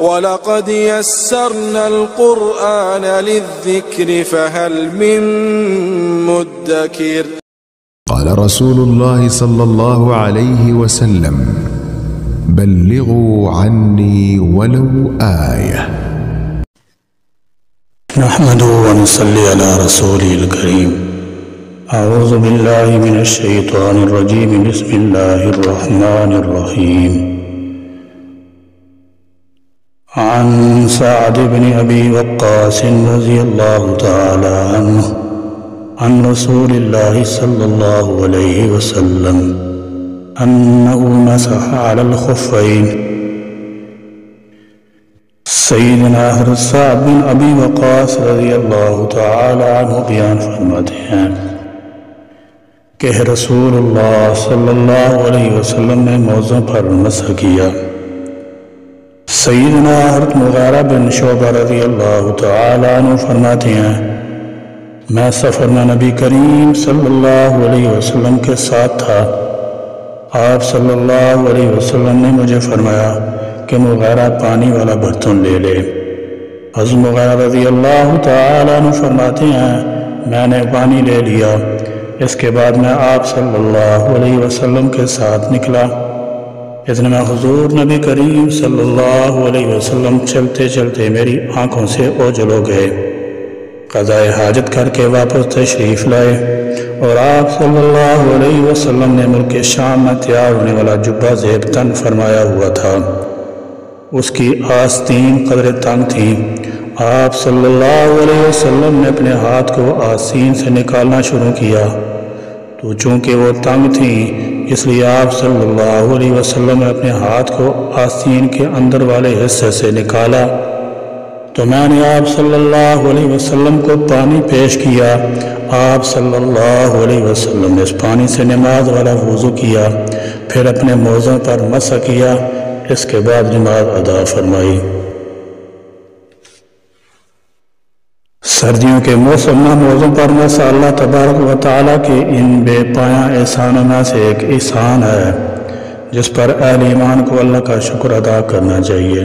وَلَقَدْ يَسَّرْنَا الْقُرْآنَ لِلذِّكْرِ فَهَلْ مِن مُّدَّكِرٍ. قال رسول الله صلى الله عليه وسلم: بلغوا عني ولو آية. نحمده ونصلي على رسوله الكريم. أعوذ بالله من الشيطان الرجيم. بسم الله الرحمن الرحيم. عن سعد بن أبي وقاص رضي الله تعالى عنه عن رسول الله صلى الله عليه وسلم أنه مسح على الخفين. سیدنا حضرت سعد بن ابی وقاص رضی اللہ تعالی عنہ بیان فرماتے ہیں کہ رسول اللہ صلی اللہ علیہ وسلم نے موضوع پر مسح کیا۔ سیدنا حضرت مغیرہ بن شعبہ رضی اللہ تعالی عنہ فرماتے ہیں میں سفر میں نبی کریم صلی اللہ علیہ وسلم کے ساتھ تھا۔ آپ صلی اللہ علیہ وسلم نے مجھے فرمایا کہ مغیرہ پانی والا برتن لے لے۔ حضرت مغیرہ رضی اللہ تعالی عنہ فرماتے ہیں میں نے پانی لے لیا۔ اس کے بعد میں آپ صلی اللہ علیہ وسلم کے ساتھ نکلا۔ اتنے میں حضور نبی کریم صلی اللہ علیہ وسلم چلتے چلتے میری آنکھوں سے اوجھل ہو گئے۔ قضائے حاجت کر کے واپس تشریف لائے اور آپ صلی اللہ علیہ وسلم نے ملک شام میں تیار ہونے والا جبہ زیب تن فرمایا ہوا تھا۔ اس کی آستین قدر تنگ تھی۔ آپ صلی اللہ علیہ وسلم نے اپنے ہاتھ کو آستین سے نکالنا شروع کیا تو چونکہ وہ تنگ تھی اس لیے آپ صلی اللہ علیہ وسلم نے اپنے ہاتھ کو آستین کے اندر والے حصے سے نکالا تو میں نے آپ صلی اللہ علیہ وسلم کو پانی پیش کیا۔ آپ صلی اللہ علیہ وسلم نے اس پانی سے نماز والا وضو کیا، پھر اپنے موضوع پر مسح کیا، اس کے بعد نماز ادا فرمائی۔ سردیوں کے موسم میں موضوع پر مسح اللہ تبارک و تعالیٰ کے ان بے پایاں احسانوں میں سے ایک احسان ہے جس پر اہل ایمان کو اللہ کا شکر ادا کرنا چاہیے،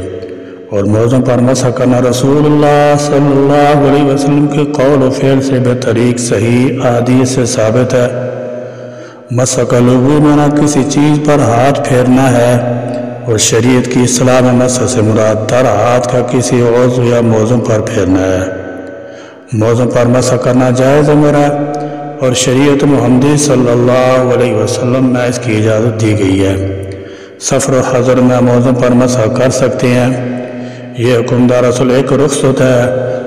اور موضوع پر مسح کرنا رسول اللہ صلی اللہ علیہ وسلم کے قول و فعل سے بطریق صحیح احادیث سے ثابت ہے۔ مسح کا لغوی معنی کسی چیز پر ہاتھ پھیرنا ہے، اور شریعت کی اصطلاح میں مسح سے مراد تر ہاتھ کا کسی عضو یا موضوع پر پھیرنا ہے۔ موضوع پر مسح کرنا جائز امر ہے اور شریعت محمدی صلی اللہ علیہ وسلم میں اس کی اجازت دی گئی ہے۔ سفر و حضر میں موضوع پر مسح کر سکتے ہیں۔ یہ حکم دراصل ایک رخصت ہے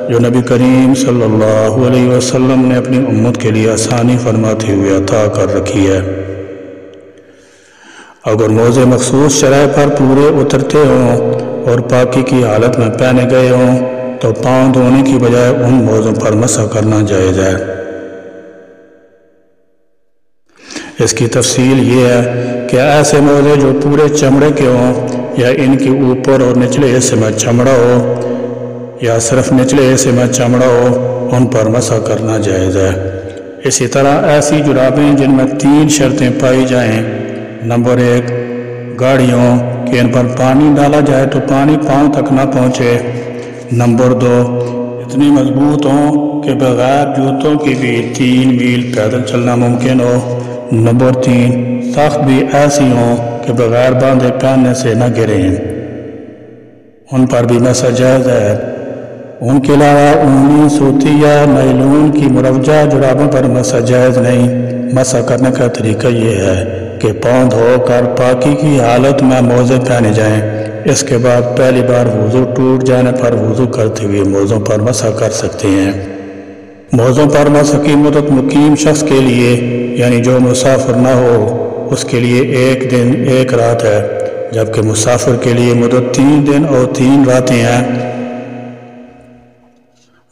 جو نبی کریم صلی اللہ علیہ وسلم نے اپنی امت کے لیے آسانی فرماتے ہوئے عطا کر رکھی ہے۔ اگر موضع مخصوص شرائع پر پورے اترتے ہوں اور پاکی کی حالت میں پہنے گئے ہوں تو پاؤں دھونے کی بجائے ان موضوع پر مسح کرنا جائز ہے۔ اس کی تفصیل یہ ہے کہ ایسے موضع جو پورے چمڑے کے ہوں یا ان کے اوپر اور نچلے حصے میں چمڑا ہو یا صرف نچلے حصے میں چمڑا ہو ان پر مسح کرنا جائز ہے۔ اسی طرح ایسی جرابیں جن میں 3 شرطیں پائی جائیں: نمبر 1 گاڑیوں کہ ان پر پانی ڈالا جائے تو پانی پاؤں تک نہ پہنچے۔ نمبر 2 اتنی مضبوط ہوں کہ بغیر جوتوں کی بھی 3 میل پیدل چلنا ممکن ہو۔ نمبر 3 سخت بھی ایسی ہوں کہ بغیر باندھے پہننے سے نہ گریں، ان پر بھی مسح جائز ہے۔ ان کے علاوہ اونی، سوتی یا نائلون کی مروجہ جرابوں پر مسح جائز نہیں۔ مسح کرنے کا طریقہ یہ ہے کہ پاؤں دھو کر پاکی کی حالت میں موزے پہنے جائیں۔ اس کے بعد پہلی بار وضو ٹوٹ جانے پر وضو کرتے ہوئے موزوں پر مسح کر سکتے ہیں۔ موزوں پر مسح کی مدت مقیم شخص کے لیے یعنی جو مسافر نہ ہو اس کے لیے 1 دن 1 رات ہے، جبکہ مسافر کے لیے مدت 3 دن اور 3 راتیں ہیں۔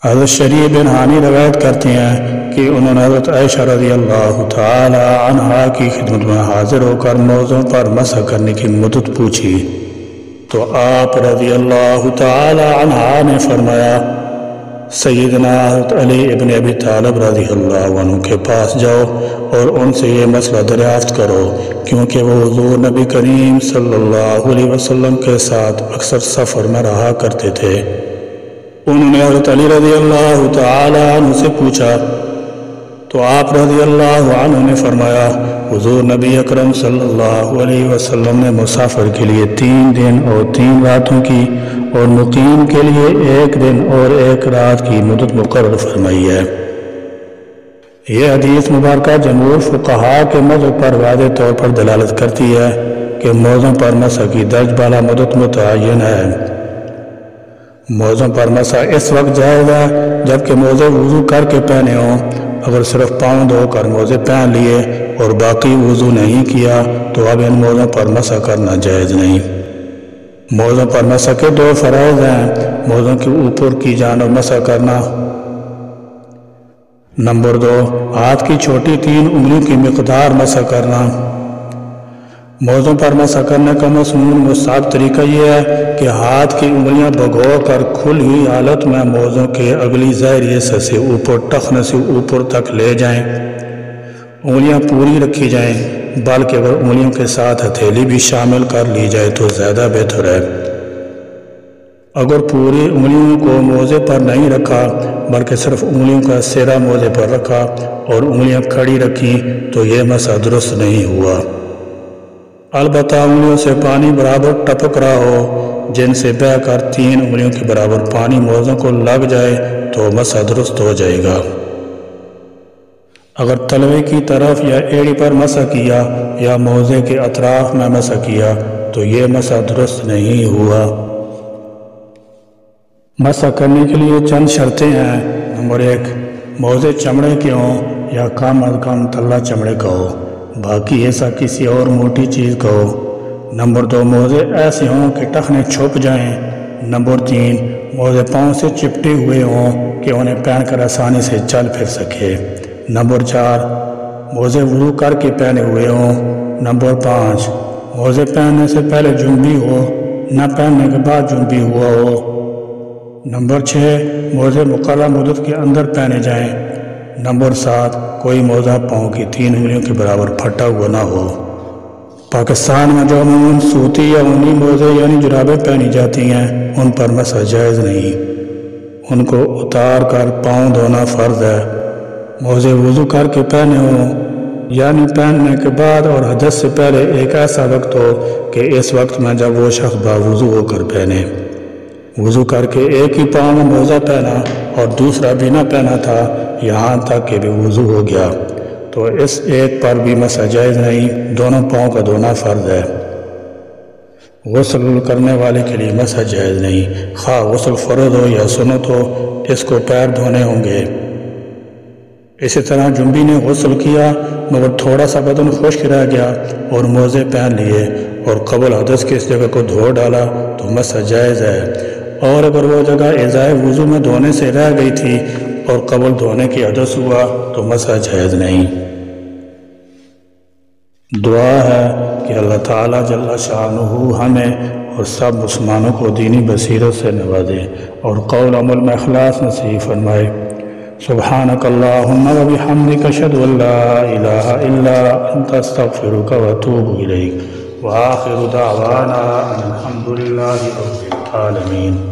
حضرت شریع بن حانی روایت کرتے ہیں کہ انہوں نے حضرت عائشہ رضی اللہ تعالی عنہا کی خدمت میں حاضر ہو کر موضوع پر مسح کرنے کی مدت پوچھی تو آپ رضی اللہ تعالی عنہا نے فرمایا سیدنا علی ابن ابی طالب رضی اللہ عنہ کے پاس جاؤ اور ان سے یہ مسئلہ دریافت کرو، کیونکہ وہ حضور نبی کریم صلی اللہ علیہ وسلم کے ساتھ اکثر سفر میں رہا کرتے تھے۔ انہوں نے حضرت علی رضی اللہ تعالی عنہ سے پوچھا تو آپ رضی اللہ عنہ نے فرمایا، حضور نبی اکرم صلی اللہ علیہ وسلم نے مسافر کے لیے 3 دن اور 3 راتوں کی اور مقیم کے لیے 1 دن اور 1 رات کی مدت مقرر فرمائی ہے۔ یہ حدیث مبارکہ جمہور فقہاء کے مذہب پر واضح طور پر دلالت کرتی ہے کہ موزوں پر مسح کی درج بالا مدت متعین ہے۔ موزوں پر مسح اس وقت جائز ہے جبکہ موزے وضو کر کے پہنے ہوں۔ اگر صرف پاؤں دھو کر موزے پہن لیے اور باقی وضو نہیں کیا تو اب ان موزوں پر مسح کرنا جائز نہیں۔ موزوں پر مسح کے 2 فرائض ہیں۔ موزوں کے اوپر کی جانب مسح کرنا۔ نمبر 2، ہاتھ کی چھوٹی 3 انگلیوں کی مقدار مسح کرنا۔ موزوں پر مسح کرنے کا مسنون مستحب طریقہ یہ ہے کہ ہاتھ کی انگلیاں بھگو کر کھلی ہوئی حالت میں موزوں کے اگلی ظاہری حصے سے اوپر ٹخنے سے اوپر تک لے جائیں۔ انگلیاں پوری رکھی جائیں، بلکہ اگر انگلیوں کے ساتھ ہتھیلی بھی شامل کر لی جائے تو زیادہ بہتر ہے۔ اگر پوری انگلیوں کو موزے پر نہیں رکھا بلکہ صرف انگلیوں کا سرا موزے پر رکھا اور انگلیاں کھڑی رکھی تو یہ مسح درست نہیں ہوا۔ البتہ انگلیوں سے پانی برابر ٹپک رہا ہو، جن سے بہہ کر 3 انگلیوں کے برابر پانی موزوں کو لگ جائے تو مسح درست ہو جائے گا۔ اگر تلوے کی طرف یا ایڑی پر مسح کیا یا موزے کے اطراف میں مسح کیا تو یہ مسح درست نہیں ہوا۔ مسح کرنے کے لیے چند شرطیں ہیں۔ نمبر 1، موزے چمڑے کے ہوں یا کم از کم تلہ چمڑے کا ہو، باقی ایسا کسی اور موٹی چیز کا ہو۔ نمبر 2، موزے ایسے ہوں کہ ٹخنے چھپ جائیں۔ نمبر 3، موزے پاؤں سے چپٹے ہوئے ہوں کہ انہیں پہن کر آسانی سے چل پھر سکے۔ نمبر 4، موزے وضو کر کے پہنے ہوئے ہوں۔ نمبر 5، موزے پہننے سے پہلے جنبی ہو، نہ پہننے کے بعد جنبی ہوا ہو۔ نمبر 6، موزے مقررہ مدت کے اندر پہنے جائیں۔ نمبر 7، کوئی موزہ پاؤں کی 3 انگلیوں کے برابر پھٹا ہوا نہ ہو۔ پاکستان میں جو عموماً سوتی یا اونی موزے یعنی جرابیں پہنی جاتی ہیں ان پر مسح جائز نہیں، ان کو اتار کر پاؤں دھونا فرض ہے۔ موزے وضو کر کے پہنے ہوں یعنی پہننے کے بعد اور حدث سے پہلے ایک ایسا وقت ہو کہ اس وقت میں جب وہ شخص باوضو ہو کر پہنے۔ وضو کر کے ایک ہی پاؤں میں موزہ پہنا اور دوسرا بھی نہ پہنا تھا یہاں تک کہ بھی وضو ہو گیا تو اس ایک پر بھی مسح جائز نہیں، دونوں پاؤں کا دھونا فرض ہے۔ غسل کرنے والے کے لیے مسح جائز نہیں، خواہ غسل فرض ہو یا سنت ہو، اس کو پیر دھونے ہوں گے۔ اسی طرح جنبی نے غسل کیا مگر تھوڑا سا بدن خشک رہ گیا اور موزے پہن لیے اور قبل حدث کی اس جگہ کو دھو ڈالا تو مسح جائز ہے، اور اگر وہ جگہ ازائے وضو میں دھونے سے رہ گئی تھی اور قبل دھونے کی حدث ہوا تو مسح جائز نہیں۔ دعا ہے کہ اللہ تعالیٰ جل شانہ ہمیں اور سب مسلمانوں کو دینی بصیرت سے نوازے اور قول عمل میں اخلاص نصیب فرمائے۔ سبحانک اللہم و بحمدک اشہد ان لا الہ الا انت استغفرک و اتوب الیک وآخر دعوانا ان الحمد للہ رب العالمین۔